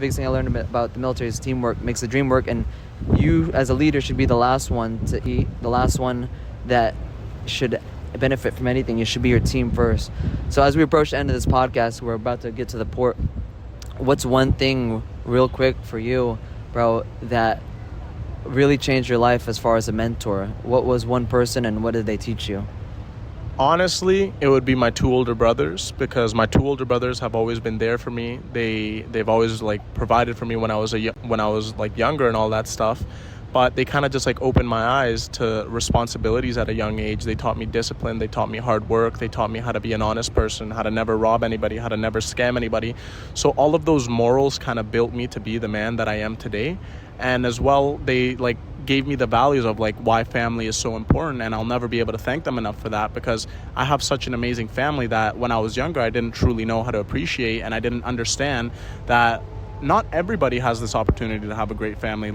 biggest thing I learned about the military is teamwork makes the dream work, and you as a leader should be the last one to eat, the last one that should benefit from anything. You should be your team first. So as we approach the end of this podcast, we're about to get to the port. What's one thing real quick for you, bro, that really changed your life as far as a mentor? What was one person and what did they teach you? Honestly, it would be my two older brothers, because my two older brothers have always been there for me. They've always like provided for me when I was like younger and all that stuff. But they kind of just like opened my eyes to responsibilities at a young age. They taught me discipline. They taught me hard work. They taught me how to be an honest person, how to never rob anybody, how to never scam anybody. So all of those morals kind of built me to be the man that I am today. And as well, they like gave me the values of like why family is so important, and I'll never be able to thank them enough for that, because I have such an amazing family that when I was younger I didn't truly know how to appreciate, and I didn't understand that not everybody has this opportunity to have a great family.